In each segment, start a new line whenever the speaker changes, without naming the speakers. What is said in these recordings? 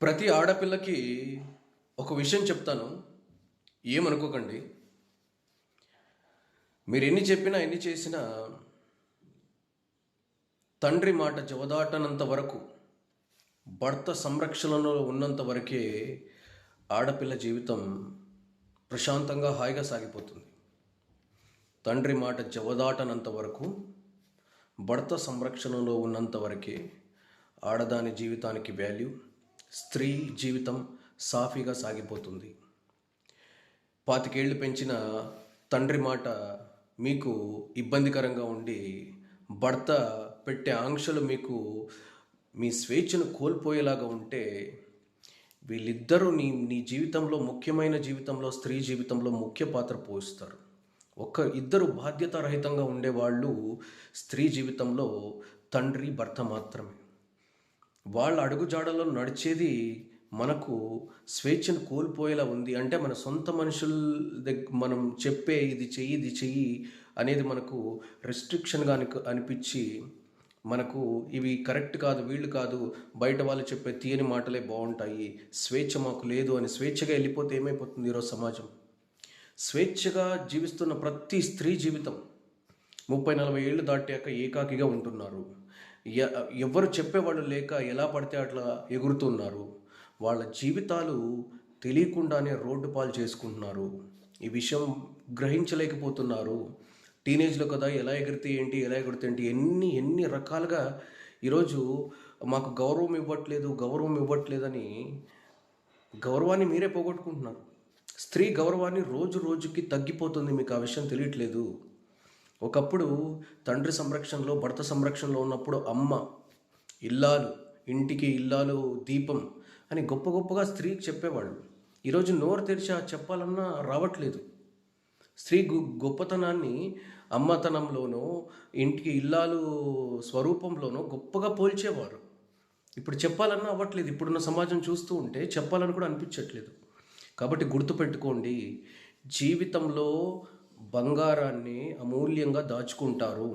ప్రతి ఆడపిల్లకి ఒక విషయం చెప్తాను, ఏమనుకోకండి. మీరు ఎన్ని చెప్పినా ఎన్ని చేసినా తండ్రి మాట జవదాటనంత వరకు, భర్త సంరక్షణలో ఉన్నంత వరకే ఆడపిల్ల జీవితం ప్రశాంతంగా హాయిగా సాగిపోతుంది. తండ్రి మాట జవదాటనంత వరకు, భర్త సంరక్షణలో ఉన్నంత వరకే ఆడదాని జీవితానికి వాల్యూ, స్త్రీ జీవితం సాఫీగా సాగిపోతుంది. 25 ఏళ్ళు పెంచిన తండ్రి మాట మీకు ఇబ్బందికరంగా ఉండి, భర్త పెట్టే ఆంక్షలు మీకు మీ స్వేచ్ఛను కోల్పోయేలాగా ఉంటే, వీళ్ళిద్దరూ నీ జీవితంలో ముఖ్యమైన జీవితంలో, స్త్రీ జీవితంలో ముఖ్య పాత్ర పోషిస్తారు. ఇద్దరు బాధ్యతారహితంగా ఉండేవాళ్ళు స్త్రీ జీవితంలో తండ్రి భర్త మాత్రమే. వాళ్ళ అడుగుజాడలో నడిచేది మనకు స్వేచ్ఛను కోల్పోయేలా ఉంది. అంటే మన సొంత మనుషుల మనం చెప్పే ఇది చెయ్యి అనేది మనకు రెస్ట్రిక్షన్గా అనిపించి, మనకు ఇవి కరెక్ట్ కాదు, వీళ్ళు కాదు, బయట వాళ్ళు చెప్పే తీయని మాటలే బాగుంటాయి, స్వేచ్ఛ మాకు లేదు అని స్వేచ్ఛగా వెళ్ళిపోతే ఏమైపోతుంది ఈరోజు సమాజం? స్వేచ్ఛగా జీవిస్తున్న ప్రతి స్త్రీ జీవితం 30-40 ఏళ్ళు దాటాక ఏకాకిగా ఉంటున్నారు. ఎవరు చెప్పేవాళ్ళు లేక ఎలా పడితే అట్లా ఎగురుతున్నారు. వాళ్ళ జీవితాలు తెలియకుండానే రోడ్డు పాలు చేసుకుంటున్నారు. ఈ విషయం గ్రహించలేకపోతున్నారు. టీనేజ్లో కదా, ఎలా ఎగిరితే ఏంటి, ఎలా ఎగిరితే ఏంటి, ఎన్ని రకాలుగా ఈరోజు మాకు గౌరవం ఇవ్వట్లేదని గౌరవాన్ని మీరే పోగొట్టుకుంటున్నారు. స్త్రీ గౌరవాన్ని రోజు రోజుకి తగ్గిపోతుంది. మీకు ఆ విషయం తెలియట్లేదు. ఒకప్పుడు తండ్రి సంరక్షణలో, భర్త సంరక్షణలో ఉన్నప్పుడు అమ్మ, ఇల్లాలు, ఇంటికి ఇల్లాలు దీపం అని గొప్పగా స్త్రీకి చెప్పేవాళ్ళు. ఈరోజు నోరు తెరిచి చెప్పాలన్నా రావట్లేదు. స్త్రీ గొప్పతనాన్ని అమ్మతనంలోనో, ఇంటికి ఇల్లాలు స్వరూపంలోనో గొప్పగా పోల్చేవారు. ఇప్పుడు చెప్పాలన్నా అవ్వట్లేదు. ఇప్పుడున్న సమాజం చూస్తూ ఉంటే చెప్పాలని కూడా అనిపించట్లేదు. కాబట్టి గుర్తుపెట్టుకోండి, జీవితంలో బంగారాన్ని అమూల్యంగా దాచుకుంటారు.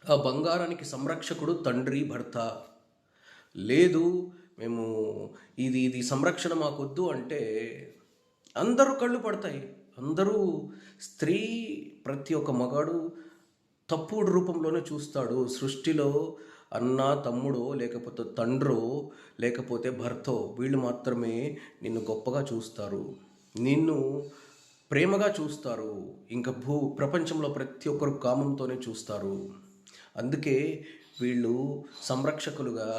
ఆ బంగారానికి సంరక్షకుడు తండ్రి భర్త. లేదు మేము ఇది సంరక్షణ మాకొద్దు అంటే అందరూ కళ్ళు పడతాయి. అందరూ స్త్రీ, ప్రతి ఒక్క మగాడు తప్పుడు రూపంలోనే చూస్తాడు. సృష్టిలో అన్న, తమ్ముడో, లేకపోతే తండ్రో, లేకపోతే భర్తో, వీళ్ళు మాత్రమే నిన్ను గొప్పగా చూస్తారు, నిన్ను ప్రేమగా చూస్తారు. ఇంకా ప్రపంచంలో ప్రతి ఒక్కరు కామంతోనే చూస్తారు. అందుకే వీళ్ళు సంరక్షకులుగా